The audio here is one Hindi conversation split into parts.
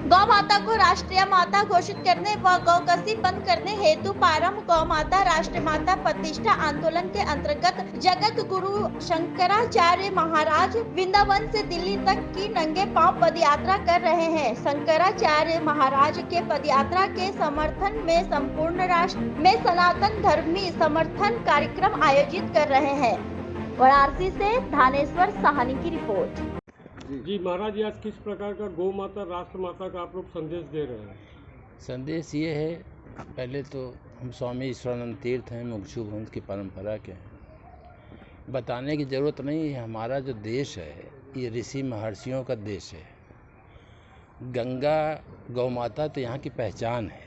गौ माता को राष्ट्रीय माता घोषित करने व गौकसी बंद करने हेतु प्रारंभ गौ माता राष्ट्रीय माता प्रतिष्ठा आंदोलन के अंतर्गत जगत गुरु शंकराचार्य महाराज वृंदावन से दिल्ली तक की नंगे पांव पदयात्रा कर रहे हैं। शंकराचार्य महाराज के पदयात्रा के समर्थन में संपूर्ण राष्ट्र में सनातन धर्मी समर्थन कार्यक्रम आयोजित कर रहे हैं। वाराणसी से धानेश्वर साहनी की रिपोर्ट। जी महाराज जी, आज किस प्रकार का गौ माता राष्ट्र माता का आप लोग संदेश दे रहे हैं? संदेश ये है, पहले तो हम स्वामी ईश्वरानंद तीर्थ हैं, मुमुक्षु वंश की परंपरा के हैं। बताने की ज़रूरत नहीं है, हमारा जो देश है ये ऋषि महर्षियों का देश है। गंगा गौ माता तो यहाँ की पहचान है।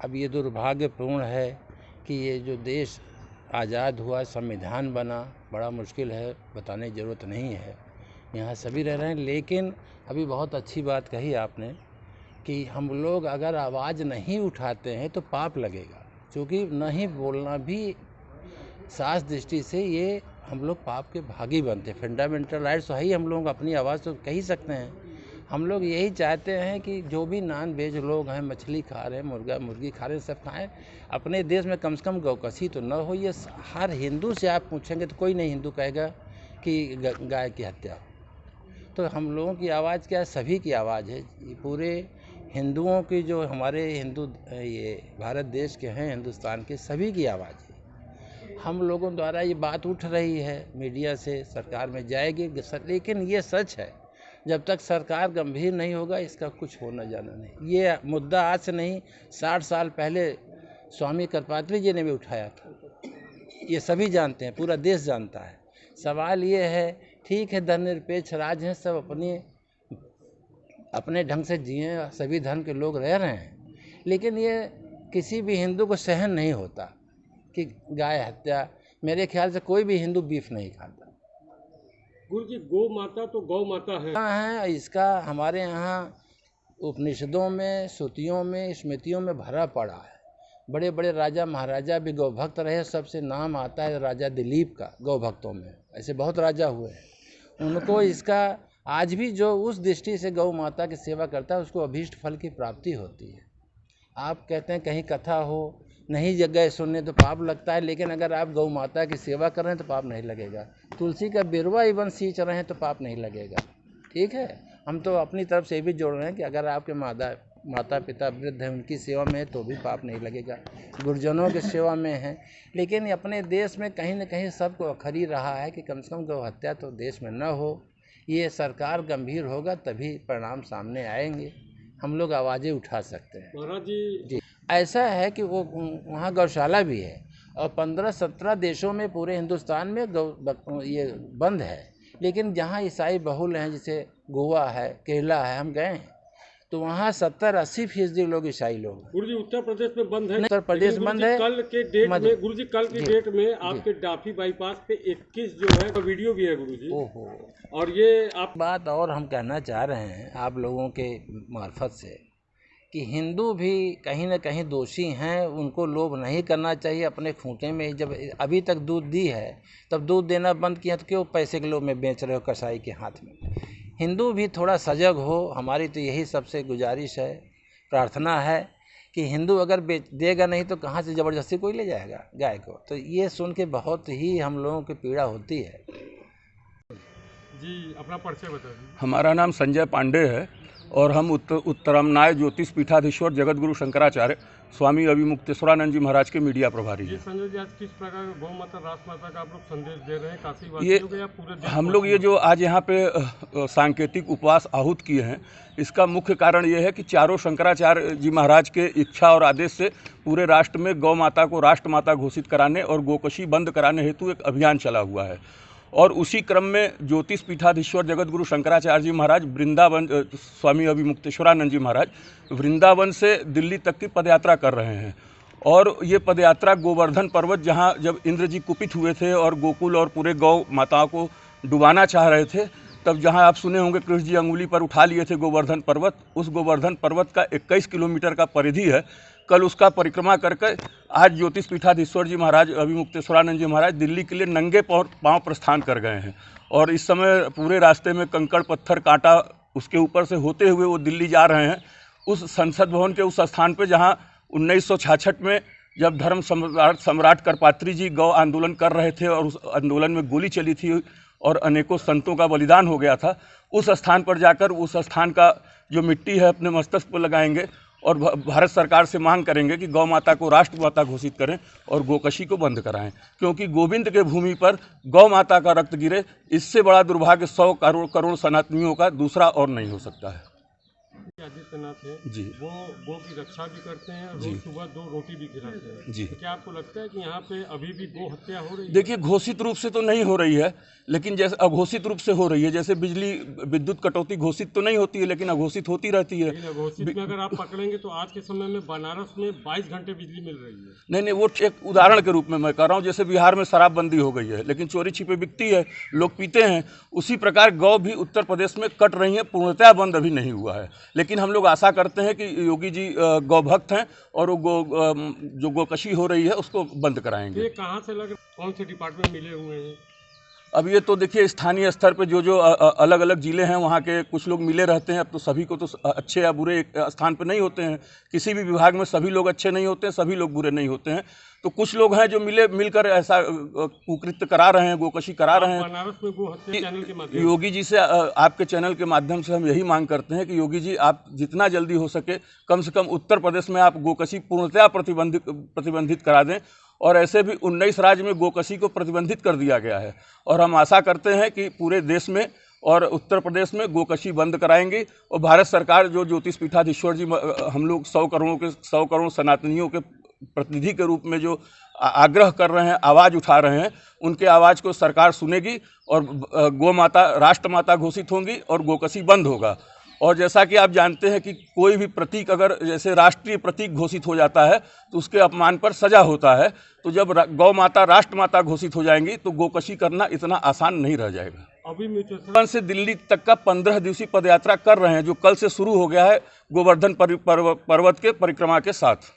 अब ये दुर्भाग्यपूर्ण है कि ये जो देश आज़ाद हुआ, संविधान बना, बड़ा मुश्किल है, बताने की ज़रूरत नहीं है, यहाँ सभी रह रहे हैं। लेकिन अभी बहुत अच्छी बात कही आपने कि हम लोग अगर आवाज़ नहीं उठाते हैं तो पाप लगेगा, क्योंकि नहीं बोलना भी शास्त्र दृष्टि से ये हम लोग पाप के भागी बनते हैं। फंडामेंटल राइट्स है ही, हम लोग अपनी आवाज़ तो कह ही सकते हैं। हम लोग यही चाहते हैं कि जो भी नॉन वेज लोग हैं, मछली खा रहे हैं, मुर्गा मुर्गी खा रहे हैं, सब खाएं। अपने देश में कम से कम गौकसी तो न हो। ये हर हिंदू से आप पूछेंगे तो कोई नहीं हिंदू कहेगा कि गाय की हत्या हो। तो हम लोगों की आवाज़ क्या है, सभी की आवाज़ है। ये पूरे हिंदुओं की, जो हमारे हिंदू ये भारत देश के हैं, हिंदुस्तान के सभी की आवाज़ है। हम लोगों द्वारा ये बात उठ रही है, मीडिया से सरकार में जाएगी, लेकिन ये सच है, जब तक सरकार गंभीर नहीं होगा इसका कुछ होना जाना नहीं। ये मुद्दा आज से नहीं, 60 साल पहले स्वामी करपात्री जी ने भी उठाया था। ये सभी जानते हैं, पूरा देश जानता है। सवाल ये है, ठीक है धर्मनिरपेक्ष राज्य हैं, सब अपने ढंग से जिए, सभी धर्म के लोग रह रहे हैं, लेकिन ये किसी भी हिंदू को सहन नहीं होता कि गाय हत्या। मेरे ख्याल से कोई भी हिंदू बीफ नहीं खाता। गुरु जी, गौ माता तो गौ माता है, इसका हमारे यहाँ उपनिषदों में, श्रुतियों में, स्मृतियों में भरा पड़ा है। बड़े बड़े राजा महाराजा भी गौ भक्त रहे। सबसे नाम आता है राजा दिलीप का गौ भक्तों में, ऐसे बहुत राजा हुए हैं। उनको इसका आज भी जो उस दृष्टि से गौ माता की सेवा करता है उसको अभीष्ट फल की प्राप्ति होती है। आप कहते हैं कहीं कथा हो, नहीं जगह सुनने तो पाप लगता है, लेकिन अगर आप गौ माता की सेवा कर रहे हैं तो पाप नहीं लगेगा। तुलसी का बिरवा इवन सींच रहे हैं तो पाप नहीं लगेगा। ठीक है, हम तो अपनी तरफ से भी जोड़ रहे हैं कि अगर आपके माता पिता वृद्ध हैं, उनकी सेवा में है तो भी पाप नहीं लगेगा, गुरुजनों की सेवा में है। लेकिन अपने देश में कहीं न कहीं सबको अखरी रहा है कि कम से कम गौ हत्या तो देश में न हो। ये सरकार गंभीर होगा तभी परिणाम सामने आएंगे, हम लोग आवाज़ें उठा सकते हैं। महाराज जी, ऐसा है कि वो वहाँ गौशाला भी है और 15-17 देशों में पूरे हिंदुस्तान में ये बंद है। लेकिन जहाँ ईसाई बहुल हैं, जैसे गोवा है, केरला है, हम गए हैं तो वहाँ 70-80% लोग ईसाई लोग हैं। गुरुजी, उत्तर प्रदेश में बंद है। उत्तर प्रदेश बंद है। कल के डेट में गुरुजी, कल की डेट में आपके डाफी बाईपास पे 21 जो है तो वीडियो भी है गुरुजी। ओहो, और ये आप बात और हम कहना चाह रहे हैं आप लोगों के मार्फत से कि हिंदू भी कहीं न कहीं दोषी हैं। उनको लोभ नहीं करना चाहिए। अपने खूंटे में जब अभी तक दूध दी है, तब दूध देना बंद किया तो क्यों पैसे के लोभ में बेच रहे हो कसाई के हाथ में। हिंदू भी थोड़ा सजग हो। हमारी तो यही सबसे गुजारिश है, प्रार्थना है कि हिंदू अगर देगा नहीं तो कहाँ से ज़बरदस्ती कोई ले जाएगा गाय को। तो ये सुन के बहुत ही हम लोगों की पीड़ा होती है। जी, अपना परिचय बता दीजिए। हमारा नाम संजय पांडे है और हम उत्तरामनाय ज्योतिष पीठाधीश्वर जगतगुरु शंकराचार्य स्वामी अभिमुक्तेश्वरानंद जी महाराज के मीडिया प्रभारी हैं। संजय जी, आज किस प्रकार गौ माता राष्ट्र माता का आप लोग संदेश दे रहे हैं काशी वासियों को या पूरे देश? हम लोग ये जो आज यहाँ पे सांकेतिक उपवास आहूत किए हैं, इसका मुख्य कारण ये है कि चारों शंकराचार्य जी महाराज के इच्छा और आदेश से पूरे राष्ट्र में गौ माता को राष्ट्र माता घोषित कराने और गोकशी बंद कराने हेतु एक अभियान चला हुआ है। और उसी क्रम में ज्योतिष पीठाधीश्वर जगतगुरु शंकराचार्य जी महाराज वृंदावन, स्वामी अभिमुक्तेश्वरानंद जी महाराज वृंदावन से दिल्ली तक की पदयात्रा कर रहे हैं। और ये पदयात्रा गोवर्धन पर्वत, जहाँ जब इंद्र जी कुपित हुए थे और गोकुल और पूरे गौ माताओं को डुबाना चाह रहे थे, तब जहाँ आप सुने होंगे कृष्ण जी अंगुली पर उठा लिए थे गोवर्धन पर्वत, उस गोवर्धन पर्वत का 21 किलोमीटर का परिधि है। कल उसका परिक्रमा करके आज ज्योतिष पीठाधीश्वर जी महाराज अभिमुक्तेश्वरानंद जी महाराज दिल्ली के लिए नंगे पांव प्रस्थान कर गए हैं। और इस समय पूरे रास्ते में कंकड़ पत्थर कांटा उसके ऊपर से होते हुए वो दिल्ली जा रहे हैं। उस संसद भवन के उस स्थान पे जहाँ 1966 में जब धर्म सम्राट करपात्री जी गौ आंदोलन कर रहे थे और उस आंदोलन में गोली चली थी और अनेकों संतों का बलिदान हो गया था, उस स्थान पर जाकर उस स्थान का जो मिट्टी है अपने मस्तक पर लगाएंगे और भारत सरकार से मांग करेंगे कि गौ माता को राष्ट्र माता घोषित करें और गोकशी को बंद कराएं, क्योंकि गोविंद के भूमि पर गौ माता का रक्त गिरे, इससे बड़ा दुर्भाग्य 100 करोड़ सनातनियों का दूसरा और नहीं हो सकता है। आदित्यनाथ है जी, वो गो की रक्षा भी करते हैं, रोज सुबह 2 रोटी भी खिलाते हैं जी। तो क्या आपको लगता है कि यहाँ पे अभी भी गो हत्या हो रही है? देखिए, घोषित रूप से तो नहीं हो रही है, लेकिन जैसे अघोषित रूप से हो रही है। जैसे बिजली विद्युत कटौती घोषित तो नहीं होती है, लेकिन अघोषित होती रहती है। लेकिन अघोषित में अगर आप पकड़ेंगे तो आज के समय में बनारस में 22 घंटे बिजली मिल रही है। नहीं, वो एक उदाहरण के रूप में मैं कर रहा हूँ। जैसे बिहार में शराबबंदी हो गई है, लेकिन चोरी छिपे बिकती है, लोग पीते हैं। उसी प्रकार गौ भी उत्तर प्रदेश में कट रही है, पूर्णतः बंद अभी नहीं हुआ है। लेकिन हम लोग आशा करते हैं कि योगी जी गौ भक्त हैं और वो जो गोकशी हो रही है उसको बंद कराएंगे। ये कहाँ से लग, कौन से डिपार्टमेंट मिले हुए हैं? अब ये तो देखिए, स्थानीय स्तर पे जो अलग अलग जिले हैं वहाँ के कुछ लोग मिले रहते हैं। अब तो सभी को तो अच्छे या बुरे एक स्थान पे नहीं होते हैं। किसी भी विभाग में सभी लोग अच्छे नहीं होते हैं, सभी लोग बुरे नहीं होते हैं। तो कुछ लोग हैं जो मिलकर ऐसा कुकृत्य करा रहे हैं, गोकशी करा रहे हैं। बनारस में गो हत्या चैनल के माध्यम योगी जी से, आपके चैनल के माध्यम से हम यही मांग करते हैं कि योगी जी, आप जितना जल्दी हो सके कम से कम उत्तर प्रदेश में आप गोकशी पूर्णतः प्रतिबंधित करा दें। और ऐसे भी 19 राज्य में गोकशी को प्रतिबंधित कर दिया गया है और हम आशा करते हैं कि पूरे देश में और उत्तर प्रदेश में गोकशी बंद कराएंगे। और भारत सरकार जो ज्योतिष पीठाधीश्वर जी, हम लोग 100 करोड़ सनातनियों के प्रतिनिधि के रूप में जो आग्रह कर रहे हैं, आवाज़ उठा रहे हैं, उनके आवाज़ को सरकार सुनेगी और गौ माता राष्ट्र माता घोषित होंगी और गोकशी बंद होगा। और जैसा कि आप जानते हैं कि कोई भी प्रतीक अगर जैसे राष्ट्रीय प्रतीक घोषित हो जाता है तो उसके अपमान पर सजा होता है। तो जब गौ माता राष्ट्र माता घोषित हो जाएंगी तो गोकशी करना इतना आसान नहीं रह जाएगा। अभी म्यूचुअल से दिल्ली तक का 15 दिवसीय पदयात्रा कर रहे हैं, जो कल से शुरू हो गया है गोवर्धन पर्वत के परिक्रमा के साथ।